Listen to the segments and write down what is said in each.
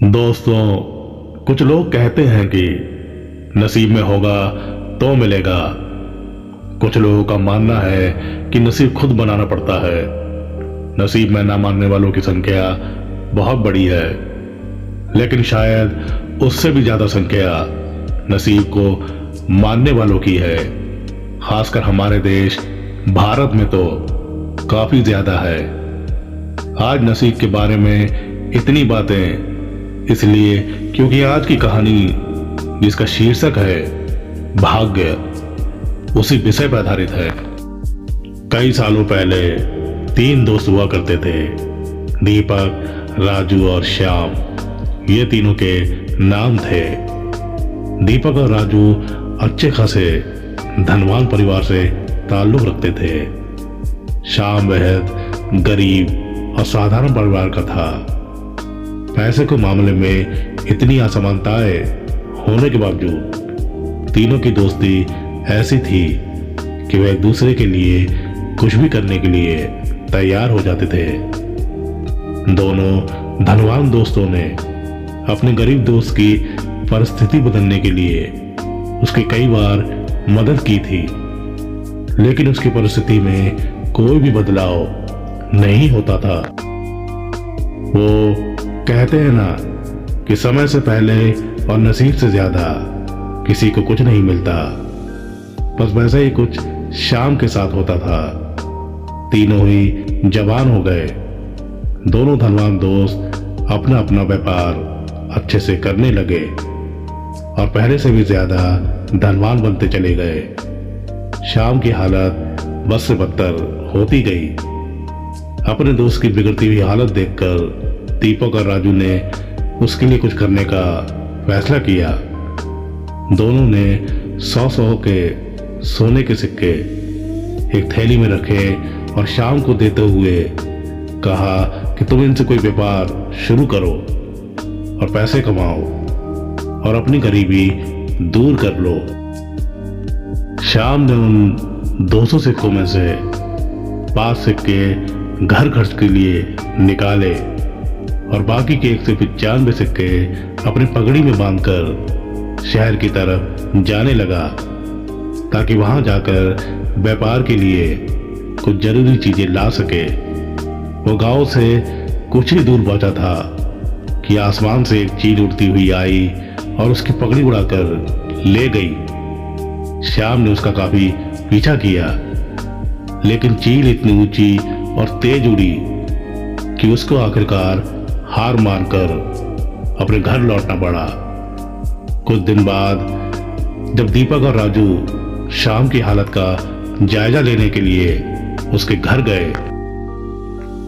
दोस्तों, कुछ लोग कहते हैं कि नसीब में होगा तो मिलेगा। कुछ लोगों का मानना है कि नसीब खुद बनाना पड़ता है। नसीब में ना मानने वालों की संख्या बहुत बड़ी है, लेकिन शायद उससे भी ज्यादा संख्या नसीब को मानने वालों की है। खासकर हमारे देश भारत में तो काफी ज्यादा है। आज नसीब के बारे में इतनी बातें इसलिए क्योंकि आज की कहानी, जिसका शीर्षक है भाग्य, उसी विषय पर आधारित है। कई सालों पहले 3 दोस्त हुआ करते थे, दीपक, राजू और श्याम। ये तीनों के नाम थे। दीपक और राजू अच्छे खासे धनवान परिवार से ताल्लुक रखते थे। श्याम बेहद गरीब और साधारण परिवार का था। पैसे के मामले में इतनी असमानताएं होने के बावजूद तीनों की दोस्ती ऐसी थी कि वे एक दूसरे के लिए कुछ भी करने के लिए तैयार हो जाते थे। दोनों धनवान दोस्तों ने अपने गरीब दोस्त की परिस्थिति बदलने के लिए उसकी कई बार मदद की थी, लेकिन उसकी परिस्थिति में कोई भी बदलाव नहीं होता था। वो कहते हैं ना कि समय से पहले और नसीब से ज्यादा किसी को कुछ नहीं मिलता। बस वैसा ही कुछ श्याम के साथ होता था। तीनों ही जवान हो गए। दोनों धनवान दोस्त अपना अपना व्यापार अच्छे से करने लगे और पहले से भी ज्यादा धनवान बनते चले गए। श्याम की हालत बस से बदतर होती गई। अपने दोस्त की बिगड़ती हुई हालत देखकर दीपक और राजू ने उसके लिए कुछ करने का फैसला किया। दोनों ने 100 के सोने के सिक्के एक थैली में रखे और श्याम को देते हुए कहा कि तुम इनसे कोई व्यापार शुरू करो और पैसे कमाओ और अपनी गरीबी दूर कर लो। श्याम ने उन 200 सिक्कों में से 5 सिक्के घर खर्च के लिए निकाले और बाकी के 195 सिक्के अपनी पगड़ी में बांधकर शहर की तरफ जाने लगा, ताकि वहां जाकर व्यापार के लिए कुछ जरूरी चीजें ला सके। वो गांव से कुछ ही दूर पहुंचा था कि आसमान से एक चील उड़ती हुई आई और उसकी पगड़ी उड़ाकर ले गई। श्याम ने उसका काफी पीछा किया, लेकिन चील इतनी ऊंची और तेज उड़ी कि उसको आखिरकार हार मानकर अपने घर लौटना पड़ा। कुछ दिन बाद जब दीपक और राजू श्याम की हालत का जायजा लेने के लिए उसके घर गए,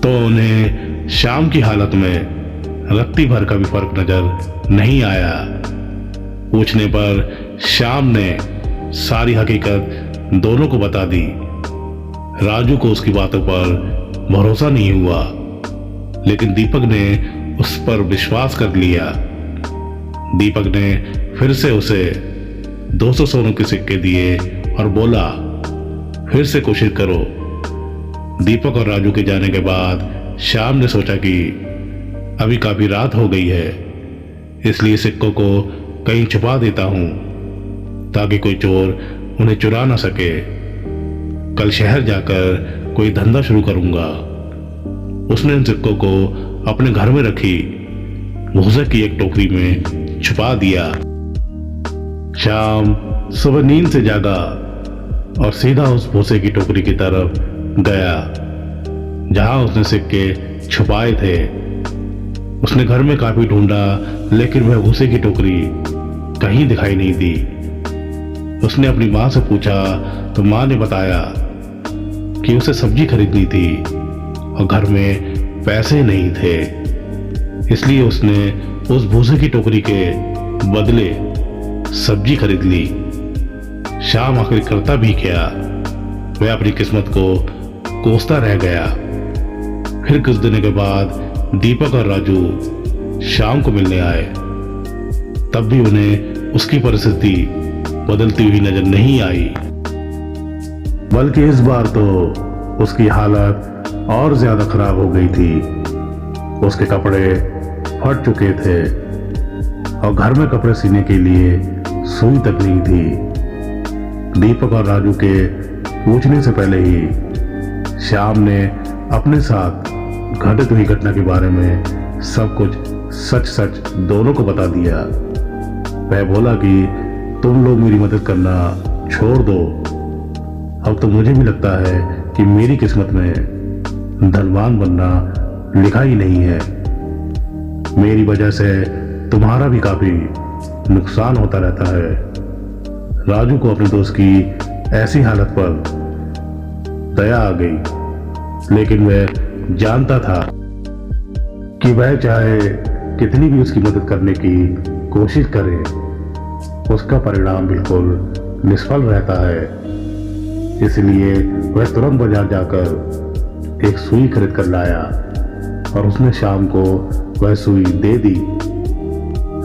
तो उन्हें श्याम की हालत में रत्ती भर का भी फर्क नजर नहीं आया। पूछने पर श्याम ने सारी हकीकत दोनों को बता दी। राजू को उसकी बातों पर भरोसा नहीं हुआ, लेकिन दीपक ने उस पर विश्वास कर लिया। दीपक ने फिर से उसे 200 सोने के सिक्के दिए और बोला, फिर से कोशिश करो। दीपक और राजू के जाने के बाद श्याम ने सोचा कि अभी काफी रात हो गई है, इसलिए सिक्कों को कहीं छुपा देता हूं ताकि कोई चोर उन्हें चुरा ना सके। कल शहर जाकर कोई धंधा शुरू करूंगा। उसने उन सिक्कों को अपने घर में रखी भूसे की एक टोकरी में छुपा दिया। श्याम सुबह नींद से जागा और सीधा उस भूसे की टोकरी की तरफ गया जहां उसने सिक्के छुपाए थे। उसने घर में काफी ढूंढा, लेकिन वह भूसे की टोकरी कहीं दिखाई नहीं दी। उसने अपनी मां से पूछा तो मां ने बताया कि उसे सब्जी खरीदनी थी और घर में पैसे नहीं थे, इसलिए उसने उस भूसे की टोकरी के बदले सब्जी खरीद ली। श्याम आखिर करता भी क्या, वह अपनी किस्मत को कोसता रह गया। फिर कुछ दिनों के बाद दीपक और राजू श्याम को मिलने आए। तब भी उन्हें उसकी परिस्थिति बदलती हुई नजर नहीं आई, बल्कि इस बार तो उसकी हालत और ज्यादा खराब हो गई थी। उसके कपड़े फट चुके थे और घर में कपड़े सीने के लिए सुई तक नहीं थी। दीपक और राजू के पूछने से पहले ही श्याम ने अपने साथ घटित हुई घटना के बारे में सब कुछ सच सच दोनों को बता दिया। वह बोला कि तुम लोग मेरी मदद करना छोड़ दो। अब तो मुझे भी लगता है कि मेरी किस्मत में धनवान बनना लिखा ही नहीं है। मेरी वजह से तुम्हारा भी काफी नुकसान होता रहता है। राजू को अपने दोस्त की ऐसी हालत पर दया आ गई, लेकिन वह जानता था कि वह चाहे कितनी भी उसकी मदद करने की कोशिश करे, उसका परिणाम बिल्कुल निष्फल रहता है। इसलिए वह तुरंत बाजार जाकर एक सुई खरीद कर लाया और उसने श्याम को वह सुई दे दी।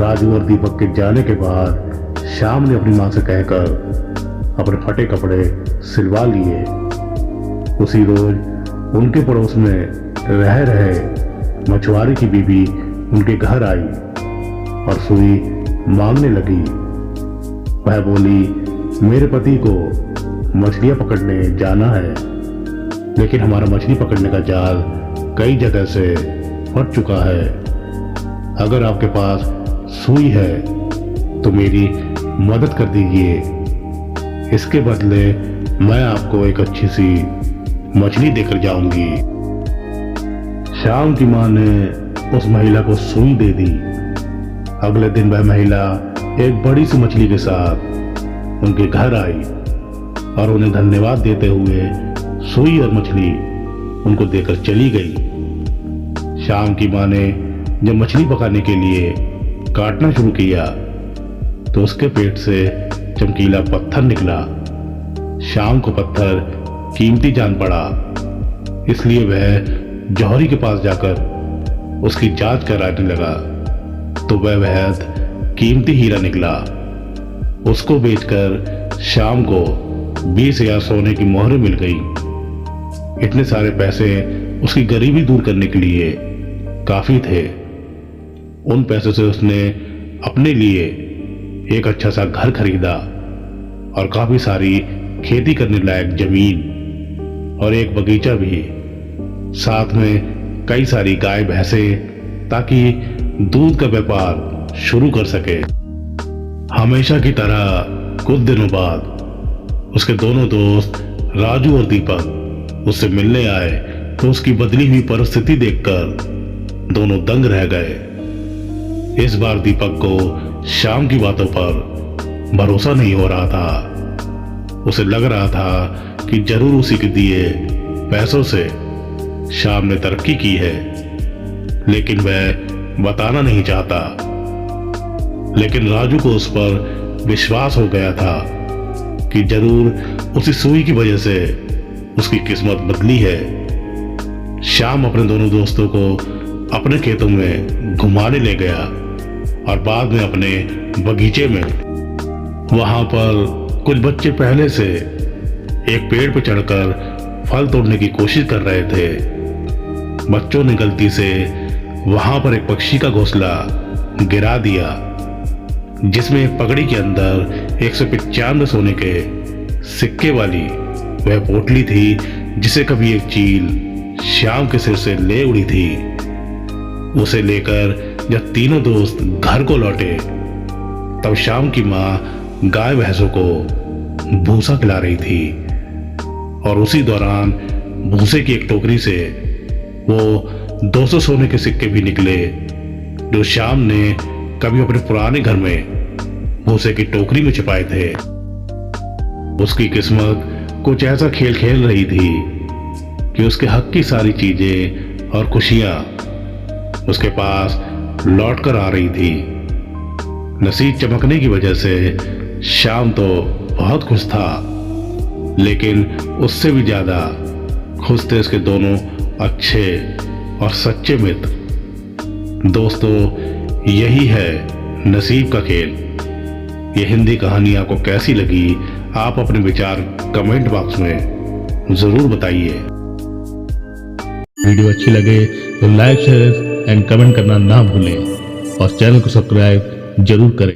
राजू और दीपक के जाने के बाद श्याम ने अपनी मां से कहकर अपने फटे कपड़े सिलवा लिए। उसी रोज उनके पड़ोस में रह रहे मछुआरे की बीवी उनके घर आई और सुई मांगने लगी। वह बोली, मेरे पति को मछलियां पकड़ने जाना है, लेकिन हमारा मछली पकड़ने का जाल कई जगह से फट चुका है। अगर आपके पास सुई है तो मेरी मदद कर दीजिए। इसके बदले मैं आपको एक अच्छी सी मछली देकर जाऊंगी। श्याम की मां ने उस महिला को सुई दे दी। अगले दिन वह महिला एक बड़ी सी मछली के साथ उनके घर आई और उन्हें धन्यवाद देते हुए सुई और मछली उनको देकर चली गई। श्याम की मां ने जब मछली पकाने के लिए काटना शुरू किया तो उसके पेट से चमकीला पत्थर निकला। श्याम को पत्थर कीमती जान पड़ा, इसलिए वह जौहरी के पास जाकर उसकी जांच कराने लगा तो वह बेहद कीमती हीरा निकला। उसको बेचकर श्याम को 20,000 सोने की मोहरें मिल गई। इतने सारे पैसे उसकी गरीबी दूर करने के लिए काफी थे। उन पैसों से उसने अपने लिए एक अच्छा सा घर खरीदा और काफी सारी खेती करने लायक जमीन और एक बगीचा भी, साथ में कई सारी गाय भैंसे, ताकि दूध का व्यापार शुरू कर सके। हमेशा की तरह कुछ दिनों बाद उसके दोनों दोस्त राजू और दीपक उससे मिलने आए तो उसकी बदली हुई परिस्थिति देखकर दोनों दंग रह गए। इस बार दीपक को श्याम की बातों पर भरोसा नहीं हो रहा था। उसे लग रहा था कि जरूर उसी के दिए पैसों से श्याम ने तरक्की की है, लेकिन वह बताना नहीं चाहता। लेकिन राजू को उस पर विश्वास हो गया था कि जरूर उसी सुई की वजह से उसकी किस्मत बदली है। श्याम अपने दोनों दोस्तों को अपने खेतों में घुमाने ले गया और बाद में अपने बगीचे में। वहां पर कुछ बच्चे पहले से एक पेड़ पर चढ़कर फल तोड़ने की कोशिश कर रहे थे। बच्चों ने गलती से वहां पर एक पक्षी का घोंसला गिरा दिया, जिसमें एक पगड़ी के अंदर 195 सोने के सिक्के वाली वह पोटली थी, जिसे कभी एक चील श्याम के सिर से ले उड़ी थी। उसे लेकर जब तीनों दोस्त घर को लौटे तब श्याम की मां गाय भैंसों को भूसा खिला रही थी और उसी दौरान भूसे की एक टोकरी से वो 200 सोने के सिक्के भी निकले, जो श्याम ने कभी अपने पुराने घर में भूसे की टोकरी में छिपाए थे। उसकी किस्मत कुछ ऐसा खेल खेल रही थी कि उसके हक की सारी चीजें और खुशियां उसके पास लौट कर आ रही थी। नसीब चमकने की वजह से श्याम तो बहुत खुश था, लेकिन उससे भी ज्यादा खुश थे उसके दोनों अच्छे और सच्चे मित्र। दोस्तों, यही है नसीब का खेल। ये हिंदी कहानी आपको कैसी लगी, आप अपने विचार कमेंट बॉक्स में जरूर बताइए। वीडियो अच्छी लगे तो लाइक शेयर एंड कमेंट करना ना भूलें और चैनल को सब्सक्राइब जरूर करें।